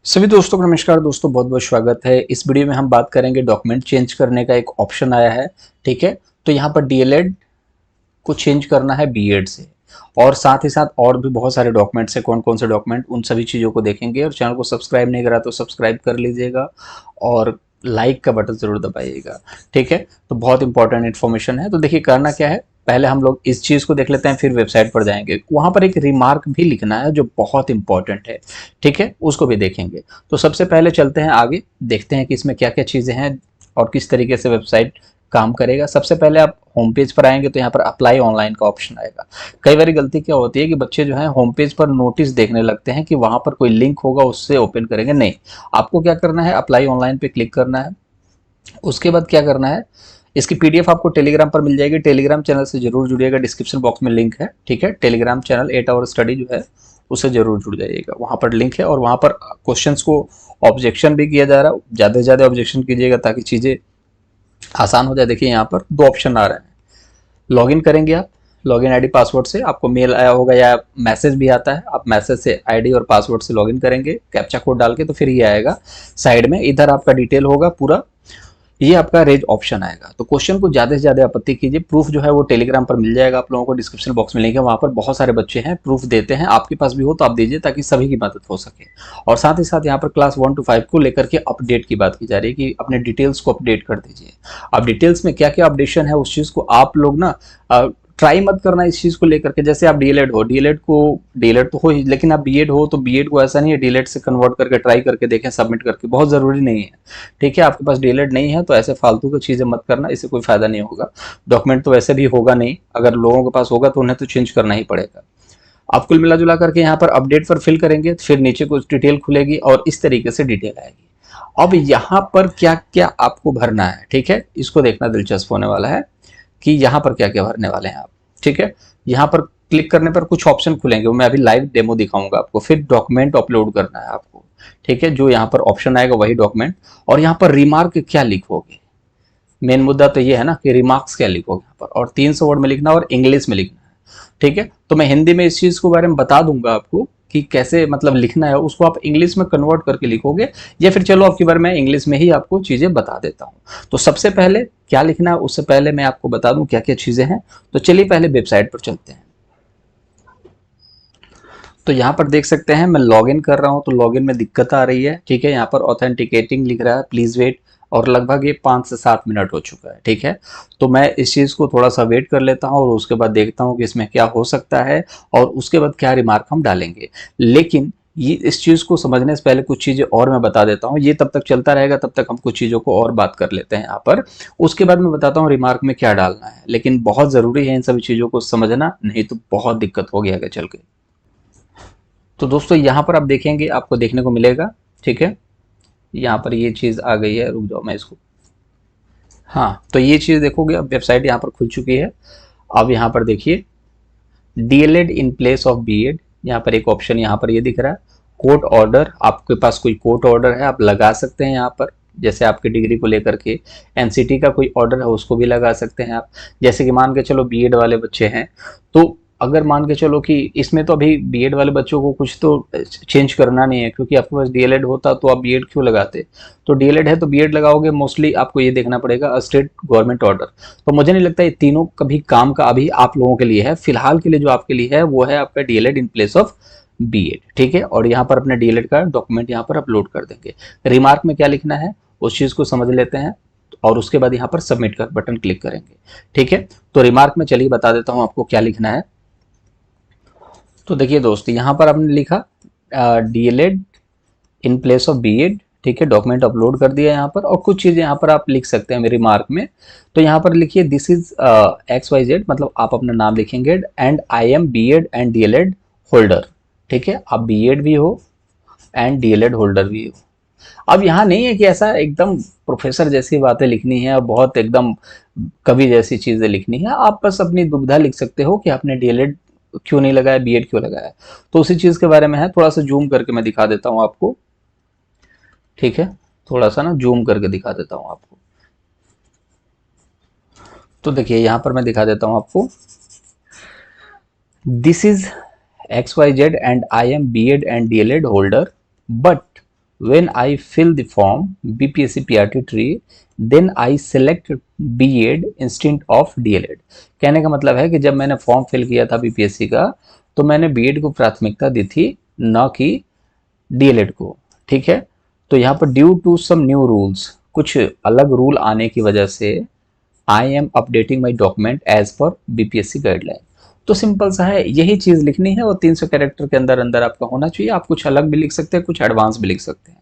सभी दोस्तों को नमस्कार दोस्तों, बहुत बहुत स्वागत है। इस वीडियो में हम बात करेंगे डॉक्यूमेंट चेंज करने का एक ऑप्शन आया है। ठीक है, तो यहाँ पर डीएलएड को चेंज करना है बीएड से, और साथ ही साथ और भी बहुत सारे डॉक्यूमेंट्स हैं। कौन कौन से डॉक्यूमेंट, उन सभी चीज़ों को देखेंगे। और चैनल को सब्सक्राइब नहीं करा तो सब्सक्राइब कर लीजिएगा और लाइक का बटन जरूर दबाइएगा। ठीक है, तो बहुत इंपॉर्टेंट इन्फॉर्मेशन है। तो देखिए करना क्या है, पहले हम लोग इस चीज़ को देख लेते हैं, फिर वेबसाइट पर जाएंगे। वहाँ पर एक रिमार्क भी लिखना है जो बहुत इंपॉर्टेंट है। ठीक है, उसको भी देखेंगे। तो सबसे पहले चलते हैं आगे, देखते हैं कि इसमें क्या क्या चीज़ें हैं और किस तरीके से वेबसाइट काम करेगा। सबसे पहले आप होम पेज पर आएंगे तो यहाँ पर अप्लाई ऑनलाइन का ऑप्शन आएगा। कई बार गलती क्या होती है कि बच्चे जो है होम पेज पर नोटिस देखने लगते हैं कि वहां पर कोई लिंक होगा उससे ओपन करेंगे। नहीं, आपको क्या करना है, अप्लाई ऑनलाइन पे क्लिक करना है। उसके बाद क्या करना है, इसकी पीडीएफ आपको टेलीग्राम पर मिल जाएगी। टेलीग्राम चैनल से जरूर जुड़िएगा, डिस्क्रिप्शन बॉक्स में लिंक है। ठीक है, टेलीग्राम चैनल 8 आवर स्टडी जो है उससे जरूर जुड़ जाइएगा, वहां पर लिंक है। और वहां पर क्वेश्चंस को ऑब्जेक्शन भी किया जा रहा है, ज़्यादा से ज़्यादा ऑब्जेक्शन कीजिएगा ताकि चीज़ें आसान हो जाए। देखिए यहाँ पर दो ऑप्शन आ रहे हैं। लॉगिन करेंगे आप, लॉगिन आईडी पासवर्ड से, आपको मेल आया होगा या मैसेज भी आता है। आप मैसेज से आईडी और पासवर्ड से लॉगिन करेंगे कैप्चा कोड डाल के, तो फिर ये आएगा साइड में। इधर आपका डिटेल होगा पूरा, ये आपका रेज ऑप्शन आएगा। तो क्वेश्चन को ज्यादा से ज्यादा आपत्ति कीजिए। प्रूफ जो है वो टेलीग्राम पर मिल जाएगा आप लोगों को, डिस्क्रिप्शन बॉक्स में लिंक है। वहां पर बहुत सारे बच्चे हैं प्रूफ देते हैं, आपके पास भी हो तो आप दीजिए ताकि सभी की मदद हो सके। और साथ ही साथ यहाँ पर क्लास 1 to 5 को लेकर के अपडेट की बात की जा रही है कि अपने डिटेल्स को अपडेट कर दीजिए। अब डिटेल्स में क्या क्या अपडेशन है उस चीज को आप लोग ना ट्राई मत करना इस चीज को लेकर के। जैसे आप डीएलएड हो, डीएलएड तो हो ही, लेकिन आप बीएड हो तो बीएड को ऐसा नहीं है डीएलएड से कन्वर्ट करके ट्राई करके देखें, सबमिट करके, बहुत जरूरी नहीं है। ठीक है, आपके पास डीएलएड नहीं है तो ऐसे फालतू की चीजें मत करना, इससे कोई फायदा नहीं होगा। डॉक्यूमेंट तो वैसे भी होगा नहीं, अगर लोगों के पास होगा तो उन्हें तो चेंज करना ही पड़ेगा। आप कुल मिला जुला करके यहाँ पर अपडेट पर फिल करेंगे, फिर नीचे कुछ डिटेल खुलेगी और इस तरीके से डिटेल आएगी। अब यहाँ पर क्या क्या आपको भरना है, ठीक है, इसको देखना दिलचस्प होने वाला है कि यहाँ पर क्या क्या भरने वाले हैं आप। ठीक है, यहाँ पर क्लिक करने पर कुछ ऑप्शन खुलेंगे, वो मैं अभी लाइव डेमो दिखाऊंगा आपको। फिर डॉक्यूमेंट अपलोड करना है आपको। ठीक है, जो यहाँ पर ऑप्शन आएगा वही डॉक्यूमेंट। और यहाँ पर रिमार्क क्या लिखोगे, मेन मुद्दा तो ये है ना कि रिमार्क्स क्या लिखोगे यहाँ पर। और 300 वर्ड में लिखना और इंग्लिश में लिखना है। ठीक है, तो मैं हिंदी में इस चीज के बारे में बता दूंगा आपको कि कैसे मतलब लिखना है, उसको आप इंग्लिश में कन्वर्ट करके लिखोगे। या फिर चलो आपकी बार मैं इंग्लिश में ही आपको चीजें बता देता हूँ। तो सबसे पहले क्या लिखना है उससे पहले मैं आपको बता दूं क्या क्या चीजें हैं। तो चलिए पहले वेबसाइट पर चलते हैं। तो यहाँ पर देख सकते हैं मैं लॉगिन कर रहा हूँ, तो लॉगिन में दिक्कत आ रही है। ठीक है, यहाँ पर ऑथेंटिकेटिंग लिख रहा है, प्लीज वेट। और लगभग ये 5 से 7 मिनट हो चुका है। ठीक है, तो मैं इस चीज़ को थोड़ा सा वेट कर लेता हूँ और उसके बाद देखता हूँ कि इसमें क्या हो सकता है और उसके बाद क्या रिमार्क हम डालेंगे। लेकिन ये इस चीज़ को समझने से पहले कुछ चीज़ें और मैं बता देता हूँ। ये तब तक चलता रहेगा, तब तक हम कुछ चीज़ों को और बात कर लेते हैं यहाँ पर। उसके बाद मैं बताता हूँ रिमार्क में क्या डालना है। लेकिन बहुत ज़रूरी है इन सभी चीज़ों को समझना, नहीं तो बहुत दिक्कत होगी आगे चल के। तो दोस्तों यहाँ पर आप देखेंगे, आपको देखने को मिलेगा। ठीक है, यहाँ पर ये चीज़ आ गई है, रुक जाओ मैं इसको, हाँ, तो ये चीज़ देखोगे, अब वेबसाइट यहाँ पर खुल चुकी है। अब यहाँ पर देखिए DElEd in place of BEd, यहाँ पर एक ऑप्शन यहाँ पर ये दिख रहा है कोर्ट ऑर्डर। आपके पास कोई कोर्ट ऑर्डर है आप लगा सकते हैं यहाँ पर। जैसे आपकी डिग्री को लेकर के एनसीटी का कोई ऑर्डर है उसको भी लगा सकते हैं आप। जैसे कि मान के चलो बीएड वाले बच्चे हैं, तो अगर मान के चलो कि इसमें तो अभी बीएड वाले बच्चों को कुछ तो चेंज करना नहीं है, क्योंकि आपके पास डीएलएड होता तो आप बीएड क्यों लगाते। तो डीएलएड है तो बीएड लगाओगे। मोस्टली आपको ये देखना पड़ेगा स्टेट गवर्नमेंट ऑर्डर। तो मुझे नहीं लगता ये तीनों कभी काम का अभी आप लोगों के लिए है। फिलहाल के लिए जो आपके लिए है वो है आपका DElEd in place of BEd. ठीक है, और यहाँ पर अपने डीएलएड का डॉक्यूमेंट यहाँ पर अपलोड कर देंगे। रिमार्क में क्या लिखना है उस चीज को समझ लेते हैं और उसके बाद यहाँ पर सबमिट कर बटन क्लिक करेंगे। ठीक है, तो रिमार्क में चलिए बता देता हूँ आपको क्या लिखना है। तो देखिए दोस्त, यहाँ पर आपने लिखा DElEd in place of BEd. ठीक है, डॉक्यूमेंट अपलोड कर दिया यहाँ पर। और कुछ चीजें यहाँ पर आप लिख सकते हैं मेरी मार्क में। तो यहाँ पर लिखिए this is X Y Z, मतलब आप अपना नाम लिखेंगे and I am BEd and DElEd holder. ठीक है, आप बीएड भी हो एंड डीएलएड होल्डर भी हो। अब यहाँ नहीं है कि ऐसा एकदम प्रोफेसर जैसी बातें लिखनी है और बहुत एकदम कवि जैसी चीजें लिखनी है। आप बस अपनी दुविधा लिख सकते हो कि आपने डीएलएड क्यों नहीं लगाया, बीएड क्यों लगाया। तो उसी चीज के बारे में है, थोड़ा सा जूम करके मैं दिखा देता हूँ आपको। ठीक है, थोड़ा सा ना जूम करके दिखा देता हूँ आपको। तो देखिए यहाँ पर मैं दिखा देता हूँ आपको, this is XYZ and I am BEd and DLEd holder, but when I fill the form BPSC PRT tree then I select B.Ed instead of DLED। कहने का मतलब है कि जब मैंने फॉर्म फिल किया था बीपीएससी का तो मैंने बीएड को प्राथमिकता दी थी, न कि डीएलएड को। ठीक है, तो यहाँ पर due to some new rules, कुछ अलग रूल आने की वजह से I am updating my document as per BPSC guideline. तो सिंपल सा है, यही चीज लिखनी है और 300 कैरेक्टर के अंदर अंदर आपका होना चाहिए। आप कुछ अलग भी लिख सकते हैं, कुछ एडवांस भी लिख सकते हैं,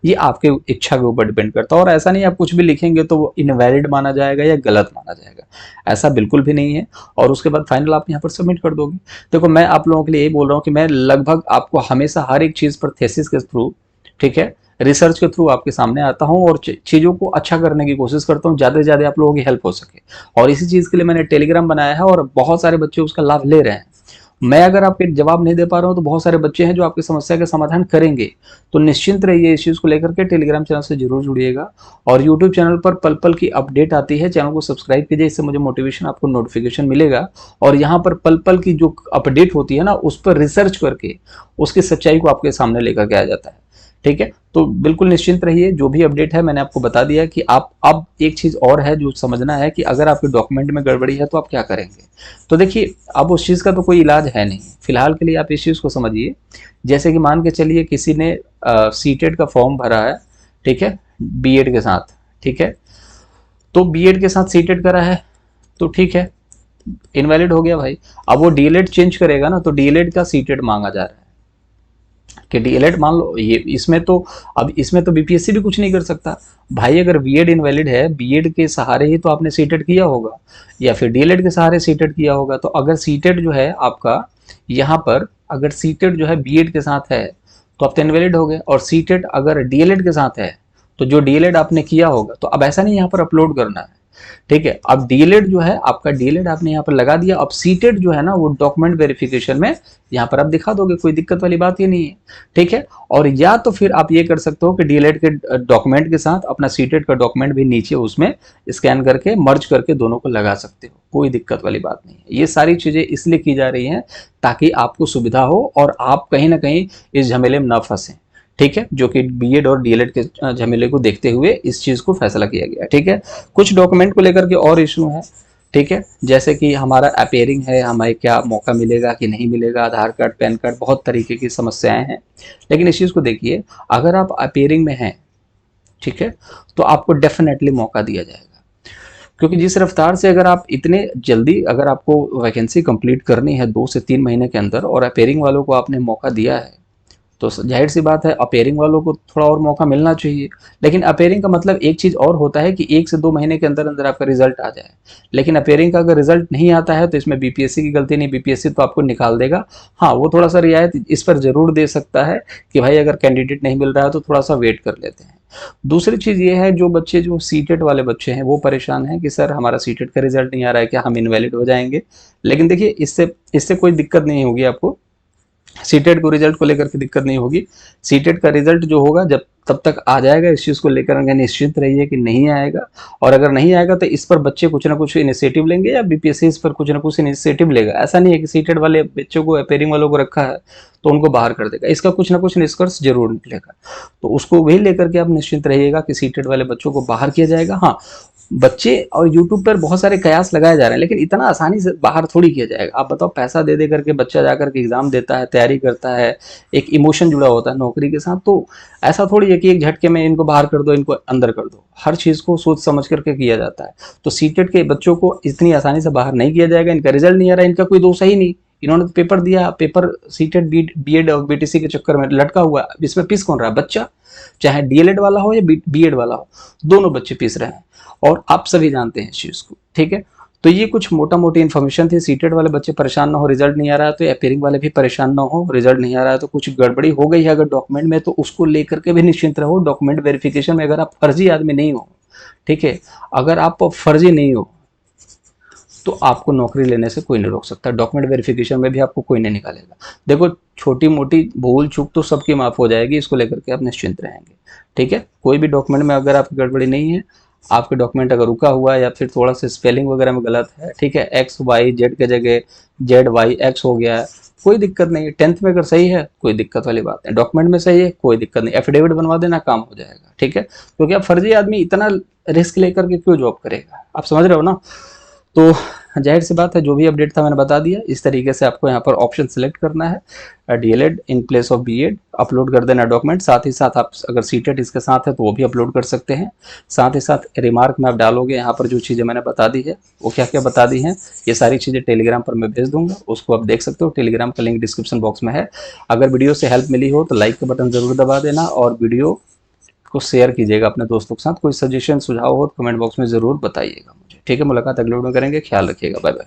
ये आपके इच्छा के ऊपर डिपेंड करता है। और ऐसा नहीं आप कुछ भी लिखेंगे तो वो इनवैलिड माना जाएगा या गलत माना जाएगा, ऐसा बिल्कुल भी नहीं है। और उसके बाद फाइनल आप यहाँ पर सबमिट कर दोगे। देखो मैं आप लोगों के लिए यही बोल रहा हूँ कि मैं लगभग आपको हमेशा हर एक चीज पर थेसिस के थ्रू, ठीक है, रिसर्च के थ्रू आपके सामने आता हूं और चीजों को अच्छा करने की कोशिश करता हूं, ज्यादा से ज्यादा आप लोगों की हेल्प हो सके। और इसी चीज के लिए मैंने टेलीग्राम बनाया है और बहुत सारे बच्चे उसका लाभ ले रहे हैं। मैं अगर आपके जवाब नहीं दे पा रहा हूं तो बहुत सारे बच्चे हैं जो आपकी समस्या का समाधान करेंगे। तो निश्चिंत रहिए इस चीज को लेकर के, टेलीग्राम चैनल से जरूर जुड़िएगा। और यूट्यूब चैनल पर पल पल की अपडेट आती है, चैनल को सब्सक्राइब कीजिए, इससे मुझे मोटिवेशन, आपको नोटिफिकेशन मिलेगा। और यहाँ पर पल पल की जो अपडेट होती है ना, उस पर रिसर्च करके उसकी सच्चाई को आपके सामने लेकर के आ जाता है। ठीक है, तो बिल्कुल निश्चिंत रहिए, जो भी अपडेट है मैंने आपको बता दिया कि आप अब एक चीज और है जो समझना है कि अगर आपके डॉक्यूमेंट में गड़बड़ी है तो आप क्या करेंगे। तो देखिए अब उस चीज का तो कोई इलाज है नहीं, फिलहाल के लिए आप इस चीज को समझिए। जैसे कि मान के चलिए किसी ने सीटेट का फॉर्म भरा है, ठीक है, बीएड के साथ, ठीक है, तो बीएड के साथ सीटेट करा है तो ठीक है, इनवैलिड हो गया भाई। अब वो डीएलएड चेंज करेगा ना, तो डीएलएड का सीटेट मांगा जा रहा है कि डीएलएड मान लो ये, इसमें तो अब इसमें तो बीपीएससी भी कुछ नहीं कर सकता भाई। अगर बीएड इनवैलिड है, बीएड के सहारे ही तो आपने सीटेट किया होगा या फिर डीएलएड के सहारे सीटेट किया होगा। तो अगर सीटेट जो है आपका यहाँ पर, अगर सीटेट जो है बीएड के साथ है तो आप तो इनवैलिड हो गए। और सीटेट अगर डीएलएड के साथ है तो जो डीएलएड आपने किया होगा, तो अब ऐसा नहीं यहाँ पर अपलोड करना है, ठीक है। अब डीएलएड जो है आपका, डीएलएड आपने यहाँ पर लगा दिया। अब सीटेड जो है ना, वो डॉक्यूमेंट वेरिफिकेशन में यहाँ पर आप दिखा दोगे, कोई दिक्कत वाली बात ही नहीं है, ठीक है। और या तो फिर आप ये कर सकते हो कि डीएलएड के डॉक्यूमेंट के साथ अपना सीटेड का डॉक्यूमेंट भी नीचे उसमें स्कैन करके मर्ज करके दोनों को लगा सकते हो, कोई दिक्कत वाली बात नहीं है। ये सारी चीजें इसलिए की जा रही हैं ताकि आपको सुविधा हो और आप कहीं ना कहीं इस झमेले में ना फंसे, ठीक है, जो कि बीएड और डीएलएड के झमेले को देखते हुए इस चीज को फैसला किया गया, ठीक है। कुछ डॉक्यूमेंट को लेकर के और इशू है, ठीक है, जैसे कि हमारा अपेयरिंग है, हमें क्या मौका मिलेगा कि नहीं मिलेगा, आधार कार्ड, पैन कार्ड, बहुत तरीके की समस्याएं हैं। लेकिन इस चीज को देखिए, अगर आप अपेयरिंग में हैं, ठीक है, तो आपको डेफिनेटली मौका दिया जाएगा। क्योंकि जिस रफ्तार से अगर आप इतने जल्दी, अगर आपको वैकेंसी कंप्लीट करनी है 2 से 3 महीने के अंदर और अपेयरिंग वालों को आपने मौका दिया है, तो जाहिर सी बात है अपेयरिंग वालों को थोड़ा और मौका मिलना चाहिए। लेकिन अपेयरिंग का मतलब एक चीज और होता है कि 1 से 2 महीने के अंदर अंदर आपका रिजल्ट आ जाए। लेकिन अपेयरिंग का अगर रिजल्ट नहीं आता है तो इसमें बीपीएससी की गलती नहीं, बीपीएससी तो आपको निकाल देगा। हाँ, वो थोड़ा सा रियायत इस पर जरूर दे सकता है कि भाई अगर कैंडिडेट नहीं मिल रहा है तो थोड़ा सा वेट कर लेते हैं। दूसरी चीज ये है, जो बच्चे जो सीटेट वाले बच्चे हैं वो परेशान हैं कि सर हमारा सीटेट का रिजल्ट नहीं आ रहा है, क्या हम इनवैलिड हो जाएंगे। लेकिन देखिए इससे कोई दिक्कत नहीं होगी आपको, सीटेट को रिजल्ट को लेकर के दिक्कत नहीं होगी। सीटेट का रिजल्ट जो होगा जब तब तक आ जाएगा, इस चीज को लेकर निश्चिंत रहिए कि नहीं आएगा। और अगर नहीं आएगा तो इस पर बच्चे कुछ ना कुछ इनिशिएटिव लेंगे या बीपीएससी इस पर कुछ ना कुछ इनिशिएटिव लेगा। ऐसा नहीं है कि सीटेट वाले बच्चों को, अपेयरिंग वालों को रखा है तो उनको बाहर कर देगा, इसका कुछ ना कुछ निष्कर्ष जरूर निकलेगा। तो उसको वही लेकर के आप निश्चिंत रहिएगा कि सीटेट वाले बच्चों को बाहर किया जाएगा। हाँ, बच्चे और यूट्यूब पर बहुत सारे कयास लगाए जा रहे हैं, लेकिन इतना आसानी से बाहर थोड़ी किया जाएगा। आप बताओ, पैसा दे दे करके बच्चा जाकर के एग्जाम देता है, तैयारी करता है, एक इमोशन जुड़ा होता है नौकरी के साथ, तो ऐसा थोड़ी है कि एक झटके में इनको बाहर कर दो, इनको अंदर कर दो। हर चीज को सोच समझ करके किया जाता है। तो सीटेट के बच्चों को इतनी आसानी से बाहर नहीं किया जाएगा। इनका रिजल्ट नहीं आ रहा है, इनका कोई दोष ही नहीं, इन्होंने तो पेपर दिया, पेपर सीटेट बीएड और बीटीसी के चक्कर में लटका हुआ, इसमें पीस कौन रहा है? बच्चा, चाहे डीएलएड वाला हो या बीएड वाला हो, दोनों बच्चे पीस रहे हैं और आप सभी जानते हैं इस चीज को, ठीक है। तो ये कुछ मोटा मोटी इन्फॉर्मेशन थी। सीटेट वाले बच्चे परेशान ना हो, रिजल्ट नहीं आ रहा है तो अपेयरिंग वाले भी परेशान ना हो, रिजल्ट नहीं आ रहा है तो कुछ गड़बड़ी हो गई है अगर डॉक्यूमेंट में, तो उसको लेकर के भी निश्चिंत रहो। डॉक्यूमेंट वेरिफिकेशन में अगर आप फर्जी आदमी नहीं हो, ठीक है, अगर आप फर्जी नहीं हो तो आपको नौकरी लेने से कोई नहीं रोक सकता। डॉक्यूमेंट वेरिफिकेशन में भी आपको कोई नहीं निकालेगा। देखो, छोटी मोटी भूल चूक तो सबकी माफ हो जाएगी, इसको लेकर के आप निश्चिंत रहेंगे, ठीक है। कोई भी डॉक्यूमेंट में अगर आपकी गड़बड़ी नहीं है, आपके डॉक्यूमेंट अगर रुका हुआ है या फिर थोड़ा सा स्पेलिंग वगैरह में गलत है, ठीक है, एक्स वाई जेड के जगह जेड वाई एक्स हो गया है, कोई दिक्कत नहीं है। 10th में अगर सही है कोई दिक्कत वाली बात नहीं, डॉक्यूमेंट में सही है कोई दिक्कत नहीं, एफिडेविट बनवा देना काम हो जाएगा, ठीक है। क्योंकि अब फर्जी आदमी इतना रिस्क लेकर के क्यों जॉब करेगा, आप समझ रहे हो ना। तो जाहिर सी बात है जो भी अपडेट था मैंने बता दिया। इस तरीके से आपको यहाँ पर ऑप्शन सेलेक्ट करना है, DElEd in place of BEd, upload कर देना डॉक्यूमेंट। साथ ही साथ आप अगर सीटेट इसके साथ है तो वो भी अपलोड कर सकते हैं। साथ ही साथ रिमार्क में आप डालोगे यहाँ पर जो चीज़ें मैंने बता दी है, वो क्या क्या बता दी हैं, ये सारी चीज़ें टेलीग्राम पर मैं भेज दूंगा, उसको आप देख सकते हो। टेलीग्राम का लिंक डिस्क्रिप्शन बॉक्स में है। अगर वीडियो से हेल्प मिली हो तो लाइक का बटन जरूर दबा देना और वीडियो को शेयर कीजिएगा अपने दोस्तों के साथ। कोई सजेशन सुझाव हो तो कमेंट बॉक्स में ज़रूर बताइएगा मुझे, ठीक है। मुलाकात अगले वीडियो में करेंगे, ख्याल रखिएगा, बाय बाय।